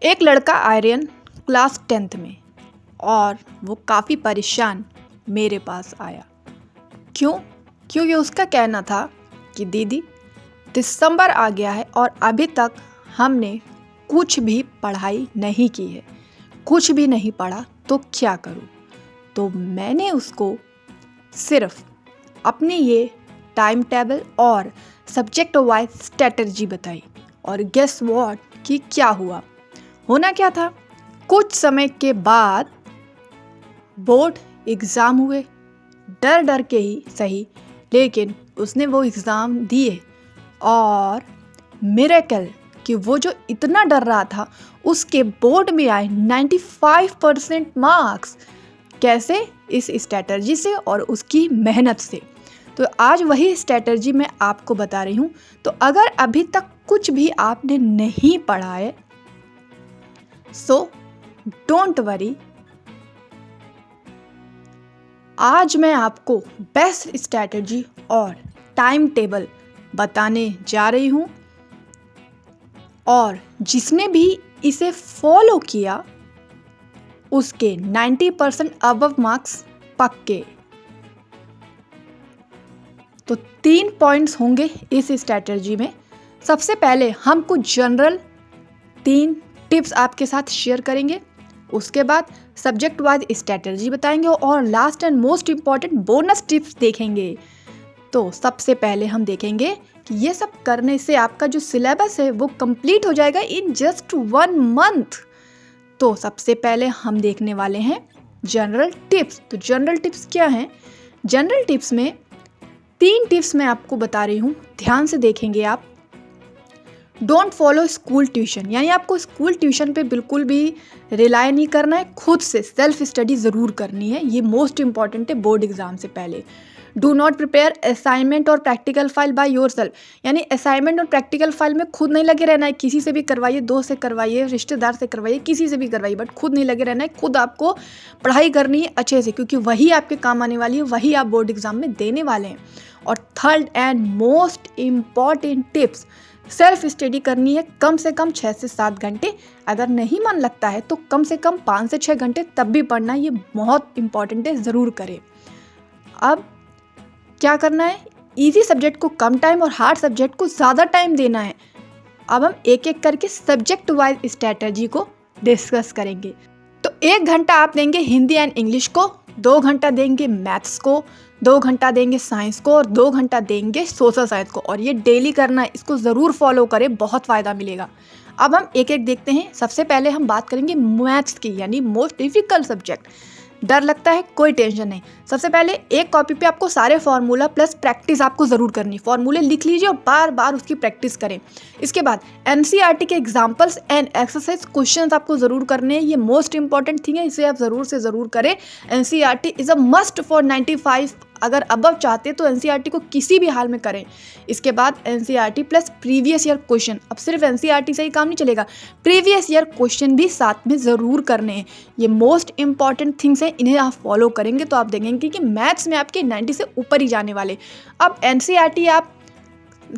एक लड़का Aryan class 10th में, और वो काफ़ी परेशान मेरे पास आया। क्यों? क्योंकि उसका कहना था कि दीदी, दिसंबर आ गया है और अभी तक हमने कुछ भी पढ़ाई नहीं की है, कुछ भी नहीं पढ़ा, तो क्या करूँ? तो मैंने उसको सिर्फ अपनी ये टाइम टेबल और सब्जेक्ट वाइज स्ट्रेटजी बताई। और गेस व्हाट कि क्या हुआ? होना क्या था, कुछ समय के बाद बोर्ड एग्ज़ाम हुए। डर डर के ही सही, लेकिन उसने वो एग्ज़ाम दिए और मिरेकल कि वो जो इतना डर रहा था उसके बोर्ड में आए 95% मार्क्स। कैसे? इस स्ट्रैटेजी से और उसकी मेहनत से। तो आज वही स्ट्रैटेजी मैं आपको बता रही हूँ। तो अगर अभी तक कुछ भी आपने नहीं पढ़ा है, सो डोंट वरी, आज मैं आपको बेस्ट स्ट्रैटेजी और टाइम टेबल बताने जा रही हूँ, और जिसने भी इसे फॉलो किया उसके 90% अबव मार्क्स पक्के। तो 3 पॉइंट्स होंगे इस स्ट्रैटेजी में। सबसे पहले हम कुछ जनरल 3 टिप्स आपके साथ शेयर करेंगे, उसके बाद सब्जेक्ट वाइज स्ट्रैटेजी बताएंगे और last and most important bonus tips देखेंगे। तो सबसे पहले हम देखेंगे कि ये सब करने से आपका जो सिलेबस है वो कंप्लीट हो जाएगा इन जस्ट 1 मंथ। तो सबसे पहले हम देखने वाले हैं जनरल टिप्स। तो जनरल टिप्स क्या हैं? जनरल टिप्स में 3 टिप्स मैं आपको बता रही हूँ, ध्यान से देखेंगे आप। डोंट फॉलो स्कूल ट्यूशन, यानी आपको स्कूल ट्यूशन पे बिल्कुल भी रिलाई नहीं करना है, खुद से सेल्फ स्टडी ज़रूर करनी है। ये मोस्ट इंपॉर्टेंट है बोर्ड एग्जाम से पहले। डू नॉट प्रिपेयर असाइनमेंट और practical file by your self, यानी असाइनमेंट और प्रैक्टिकल फाइल में खुद नहीं लगे रहना है। किसी से भी करवाइए, दोस्त से करवाइए, रिश्तेदार से करवाइए, किसी से भी करवाइए, बट खुद नहीं लगे रहना है। खुद आपको पढ़ाई करनी है अच्छे से, क्योंकि वही आपके काम आने वाली है, वही आप बोर्ड एग्जाम में देने वाले हैं। और third and most important tips, self study करनी है कम से कम 6 से 7 घंटे। अगर नहीं मन लगता है तो कम से कम 5 से 6 घंटे तब भी पढ़ना, ये बहुत इंपॉर्टेंट है, ज़रूर करें। अब क्या करना है? इजी सब्जेक्ट को कम टाइम और हार्ड सब्जेक्ट को ज़्यादा टाइम देना है। अब हम एक एक करके सब्जेक्ट वाइज स्ट्रैटेजी को डिस्कस करेंगे। तो 1 घंटा आप देंगे हिंदी एंड इंग्लिश को, 2 घंटा देंगे मैथ्स को, 2 घंटा देंगे साइंस को और 2 घंटा देंगे सोशल साइंस को। और ये डेली करना है, इसको ज़रूर फॉलो करें, बहुत फ़ायदा मिलेगा। अब हम एक एक देखते हैं। सबसे पहले हम बात करेंगे मैथ्स की, यानी मोस्ट डिफिकल्ट सब्जेक्ट। डर लगता है? कोई टेंशन नहीं। सबसे पहले एक कॉपी पे आपको सारे फार्मूला प्लस प्रैक्टिस आपको ज़रूर करनी। फार्मूले लिख लीजिए और बार बार उसकी प्रैक्टिस करें। इसके बाद एनसीईआरटी के एग्जाम्पल्स एंड एक्सरसाइज क्वेश्चंस आपको ज़रूर करने हैं। ये मोस्ट इंपॉर्टेंट थिंग है, इसे आप ज़रूर से ज़रूर करें। NCERT is a must for 95 अगर अबव चाहते तो एनसीईआरटी को किसी भी हाल में करें। इसके बाद NCERT plus previous year question. अब सिर्फ एनसीईआरटी से ही काम नहीं चलेगा, प्रीवियस ईयर क्वेश्चन भी साथ में ज़रूर करने हैं। ये मोस्ट इंपॉर्टेंट थिंग्स हैं, इन्हें आप फॉलो करेंगे तो आप देखेंगे कि मैथ्स में आपके 90 से ऊपर ही जाने वाले। अब एनसीईआरटी आप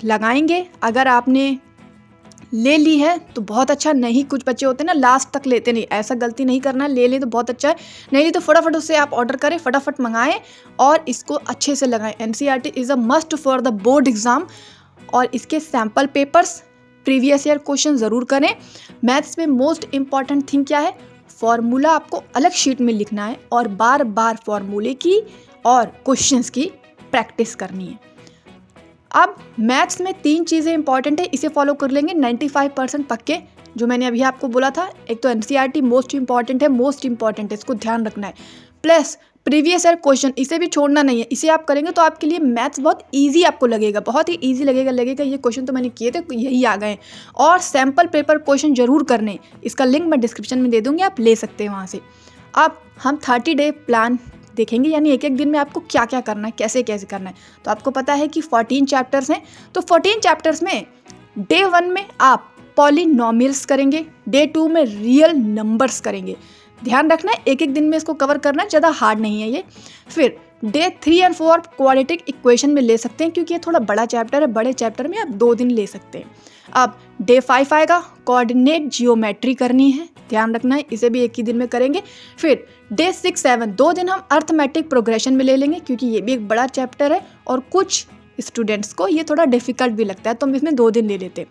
लगाएंगे, अगर आपने ले ली है तो बहुत अच्छा। नहीं, कुछ बच्चे होते हैं ना लास्ट तक लेते नहीं, ऐसा गलती नहीं करना। ले लें तो बहुत अच्छा है, नहीं ली तो फटाफट उससे आप ऑर्डर करें, फटाफट मंगाएं और इसको अच्छे से लगाएं। NCERT is a must for the board exam. और इसके sample papers, previous year question ज़रूर करें। मैथ्स में मोस्ट इंपॉर्टेंट थिंग क्या है? फॉर्मूला आपको अलग शीट में लिखना है और बार बार फॉर्मूले की और क्वेश्चंस की प्रैक्टिस करनी है। अब मैथ्स में 3 चीज़ें इंपॉर्टेंट है, इसे फॉलो कर लेंगे 95% पक्के, जो मैंने अभी आपको बोला था। एक तो एनसीईआरटी मोस्ट इंपॉर्टेंट है, मोस्ट इंपॉर्टेंट है, इसको ध्यान रखना है। प्लस प्रीवियस ईयर क्वेश्चन, इसे भी छोड़ना नहीं है। इसे आप करेंगे तो आपके लिए मैथ्स बहुत ईजी आपको लगेगा, बहुत ही ईजी लगेगा ये क्वेश्चन तो मैंने किए थे, यही आ गए। और सैम्पल पेपर क्वेश्चन जरूर करने, इसका लिंक मैं डिस्क्रिप्शन में दे दूँगी, आप ले सकते हैं वहाँ से। अब हम 30 डे प्लान देखेंगे, यानी एक एक दिन में आपको क्या क्या करना है, कैसे कैसे करना है। तो आपको पता है कि 14 चैप्टर्स हैं। तो 14 चैप्टर्स में डे 1 में आप पॉलिनोमियल्स करेंगे, डे 2 में रियल नंबर्स करेंगे। ध्यान रखना है एक एक दिन में इसको कवर करना है, ज़्यादा हार्ड नहीं है ये। फिर डे 3 और 4 क्वाड्रेटिक इक्वेशन में ले सकते हैं क्योंकि ये थोड़ा बड़ा चैप्टर है, बड़े चैप्टर में आप 2 दिन ले सकते हैं। अब डे 5 आएगा, कोऑर्डिनेट जियोमेट्री करनी है, ध्यान रखना है, इसे भी एक ही दिन में करेंगे। फिर डे 6, 7 2 दिन हम अर्थमेटिक प्रोग्रेशन में ले लेंगे क्योंकि ये भी एक बड़ा चैप्टर है और कुछ स्टूडेंट्स को ये थोड़ा डिफिकल्ट भी लगता है, तो हम इसमें 2 दिन ले लेते हैं।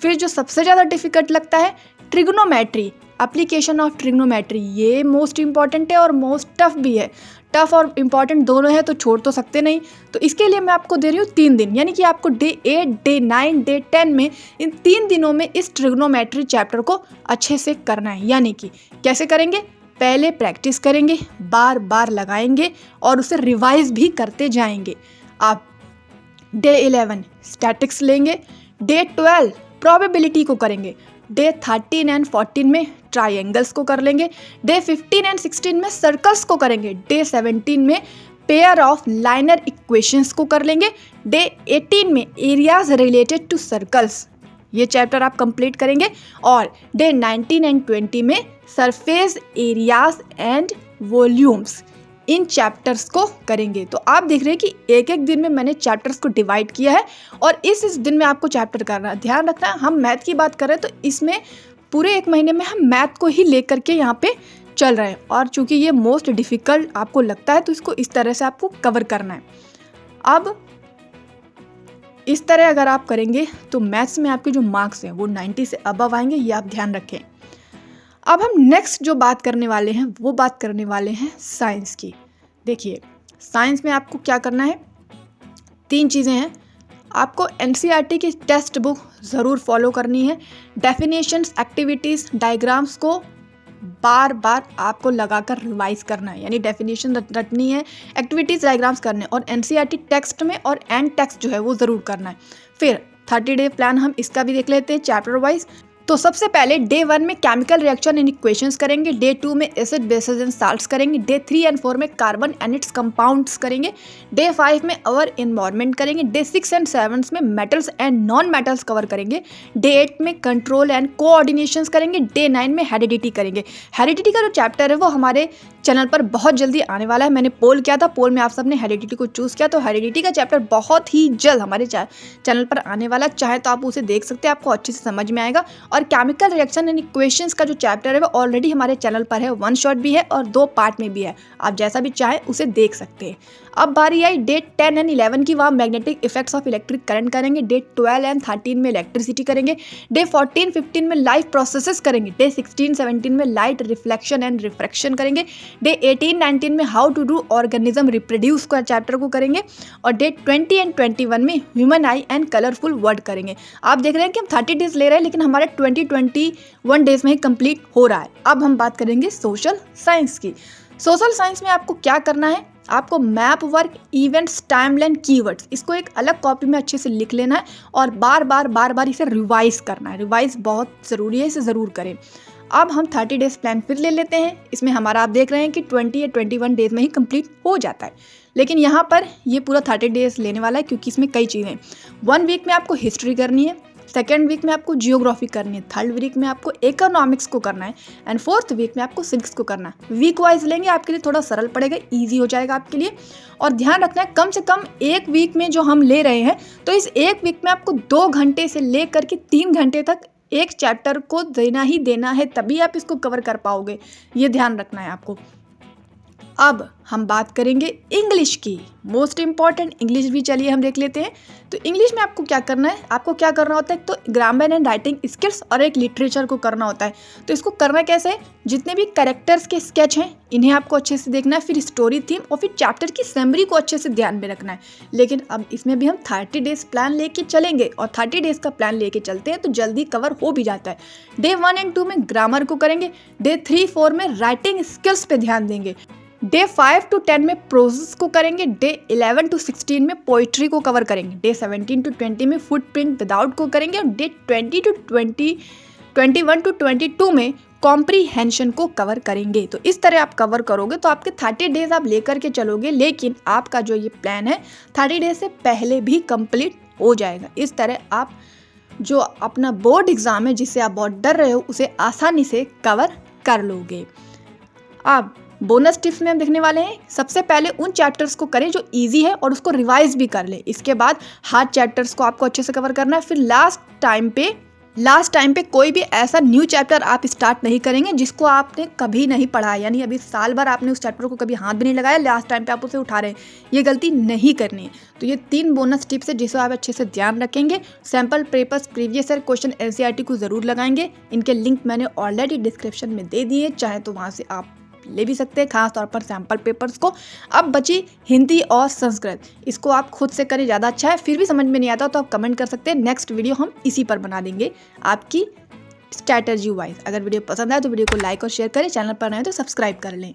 फिर जो सबसे ज़्यादा डिफिकल्ट लगता है ट्रिग्नोमेट्री, एप्लीकेशन ऑफ ट्रिग्नोमेट्री, ये मोस्ट इंपॉर्टेंट है और मोस्ट टफ भी है। टफ और इम्पॉर्टेंट दोनों है तो छोड़ तो सकते नहीं, तो इसके लिए मैं आपको दे रही हूँ 3 दिन, यानी कि आपको डे 8, डे 9, डे 10 में इन 3 दिनों में इस ट्रिग्नोमेट्री चैप्टर को अच्छे से करना है। यानी कि कैसे करेंगे, पहले प्रैक्टिस करेंगे, बार बार लगाएंगे और उसे रिवाइज भी करते जाएंगे। आप डे 11 स्टैटिक्स लेंगे, डे 12 प्रोबेबिलिटी को करेंगे, डे 13 एंड 14 में ट्राइंगल्स को कर लेंगे, डे 15 एंड 16 में सर्कल्स को करेंगे, डे 17 में पेयर ऑफ लाइनर इक्वेशंस को कर लेंगे, डे 18 में एरियाज रिलेटेड टू सर्कल्स, ये चैप्टर आप कंप्लीट करेंगे, और डे 19 एंड 20 में surface areas and volumes, in chapters को करेंगे। तो आप देख रहे हैं कि एक एक दिन में मैंने चैप्टर्स को डिवाइड किया है और इस दिन में आपको चैप्टर करना है। ध्यान रखना है, हम मैथ की बात कर रहे हैं तो इसमें पूरे 1 महीने में हम मैथ को ही लेकर के यहाँ पे चल रहे हैं, और चूंकि ये मोस्ट डिफ़िकल्ट आपको लगता है तो इसको इस तरह से आपको कवर करना है। अब इस तरह अगर आप करेंगे तो मैथ्स में आपके जो मार्क्स हैं वो 90 से अबव आएंगे, ये आप ध्यान रखें। अब हम नेक्स्ट जो बात करने वाले हैं वो बात करने वाले हैं साइंस की। देखिए साइंस में आपको क्या करना है, 3 चीज़ें हैं। आपको एनसीईआरटी की टेक्स्ट बुक ज़रूर फॉलो करनी है। डेफिनेशंस, एक्टिविटीज़, डायग्राम्स को बार बार आपको लगाकर रिवाइज करना है, यानी डेफिनेशन रटनी है, एक्टिविटीज़, डायग्राम्स करने, और एनसीईआरटी टेक्स्ट में और एंड टेक्स्ट जो है वो ज़रूर करना है। फिर 30 डे प्लान हम इसका भी देख लेते हैं चैप्टर वाइज। तो सबसे पहले डे 1 में केमिकल रिएक्शन एंड इक्वेशंस करेंगे, डे 2 में एसिड, बेसेस एंड साल्ट्स करेंगे, डे 3 एंड 4 में कार्बन एंड इट्स कंपाउंड्स करेंगे, डे 5 में अवर एनवायरनमेंट करेंगे, डे 6 एंड 7 में metals and non metals cover करेंगे, डे 8 में कंट्रोल एंड कोऑर्डिनेशंस करेंगे, डे 9 में हेरिडिटी करेंगे। हेरिडिटी का जो चैप्टर है वो हमारे चैनल पर बहुत जल्दी आने वाला है। मैंने पोल किया था, पोल में आप सबने हेरिडिटी को चूज़ किया, तो हेरिडिटी का चैप्टर बहुत ही जल्द हमारे चैनल पर आने वाला है। चाहे तो आप उसे देख सकते हैं, आपको अच्छे से समझ में आएगा। और केमिकल रिएक्शन एंड इक्वेशंस का जो चैप्टर है वो ऑलरेडी हमारे चैनल पर है, 1 शॉट भी है और 2 पार्ट में भी है, आप जैसा भी चाहें उसे देख सकते हैं। अब बारी आई डे 10 एंड 11 की, वहाँ magnetic effects of electric current करेंगे, डे 12 एंड 13 में इलेक्ट्रिसिटी करेंगे, डे 14, 15 में लाइफ प्रोसेसेस करेंगे, डे 16, 17 में लाइट रिफ्लेक्शन एंड रिफ्रैक्शन करेंगे, डे 18, 19 में how to do organism reproduce का चैप्टर को करेंगे, और डे 20 एंड 21 में human eye and colourful world करेंगे। आप देख रहे हैं कि हम 30 डेज ले रहे हैं लेकिन हमारे 21 डेज में ही कंप्लीट हो रहा है। अब हम बात करेंगे सोशल साइंस की। सोशल साइंस में आपको क्या करना है, आपको map, work, events, timeline, keywords, इसको एक अलग कॉपी में अच्छे से लिख लेना है और बार बार इसे रिवाइज करना है। रिवाइज बहुत ज़रूरी है, इसे ज़रूर करें। अब हम 30 डेज प्लान फिर ले लेते हैं। इसमें हमारा आप देख रहे हैं कि 20 या 21 डेज में ही कंप्लीट हो जाता है, लेकिन यहाँ पर ये पूरा 30 डेज लेने वाला है क्योंकि इसमें कई चीज़ें। 1 वीक में आपको हिस्ट्री करनी है, 2nd वीक में आपको जियोग्राफी करनी है, 3rd वीक में आपको इकोनॉमिक्स को करना है, एंड 4th वीक में आपको सिविक्स को करना है। वीक वाइज लेंगे, आपके लिए थोड़ा सरल पड़ेगा, ईजी हो जाएगा आपके लिए। और ध्यान रखना है कम से कम 1 वीक में जो हम ले रहे हैं, तो इस 1 वीक में आपको 2 घंटे से लेकर के 3 घंटे तक एक चैप्टर को देना ही देना है, तभी आप इसको कवर कर पाओगे, ये ध्यान रखना है आपको। अब हम बात करेंगे इंग्लिश की, मोस्ट इंपॉर्टेंट इंग्लिश भी चलिए हम देख लेते हैं। तो इंग्लिश में आपको क्या करना है, आपको क्या करना होता है, तो ग्रामर एंड राइटिंग स्किल्स और एक लिटरेचर को करना होता है। तो इसको करना कैसे है, जितने भी कैरेक्टर्स के स्केच हैं इन्हें आपको अच्छे से देखना है, फिर स्टोरी थीम और फिर चैप्टर की समरी को अच्छे से ध्यान में रखना है। लेकिन अब इसमें भी हम 30 डेज प्लान लेके चलेंगे और 30 डेज का प्लान लेके चलते हैं तो जल्दी कवर हो भी जाता है। डे 1 एंड 2 में ग्रामर को करेंगे, डे 3, 4 में राइटिंग स्किल्स पे ध्यान देंगे, डे 5 to 10 में प्रोसेस को करेंगे, डे 11 to 16 में पोइट्री को कवर करेंगे, डे 17 to 20 में फुटप्रिंट विदाउट को करेंगे, और डे 21 to 22 में कॉम्प्रीहेंशन को कवर करेंगे। तो इस तरह आप कवर करोगे तो आपके 30 डेज आप लेकर के चलोगे, लेकिन आपका जो ये प्लान है 30 डेज से पहले भी कंप्लीट हो जाएगा। इस तरह आप जो अपना बोर्ड एग्जाम है जिससे आप बहुत डर रहे हो उसे आसानी से कवर कर लोगे। अब बोनस टिप्स में हम देखने वाले हैं, सबसे पहले उन चैप्टर्स को करें जो इजी है और उसको रिवाइज भी कर ले। इसके बाद हार्ड चैप्टर्स को आपको अच्छे से कवर करना है। फिर लास्ट टाइम पे कोई भी ऐसा न्यू चैप्टर आप स्टार्ट नहीं करेंगे जिसको आपने कभी नहीं पढ़ा, यानी अभी साल भर आपने उस चैप्टर को कभी हाथ भी नहीं लगाया, लास्ट टाइम पे आप उसे उठा रहे हैं, ये गलती नहीं करनी है। तो ये 3 बोनस टिप्स है जिसे आप अच्छे से ध्यान रखेंगे। Sample papers previous year question NCERT को जरूर लगाएंगे। इनके लिंक मैंने ऑलरेडी डिस्क्रिप्शन में दे दिए, चाहे तो वहाँ से आप ले भी सकते हैं, खास तौर पर सैम्पल पेपर्स को। अब बची हिंदी और संस्कृत, इसको आप खुद से करें, ज़्यादा अच्छा है। फिर भी समझ में नहीं आता तो आप कमेंट कर सकते हैं, नेक्स्ट वीडियो हम इसी पर बना देंगे आपकी स्ट्रैटेजी वाइज। अगर वीडियो पसंद आए तो वीडियो को लाइक और शेयर करें, चैनल पर नए तो सब्सक्राइब कर लें।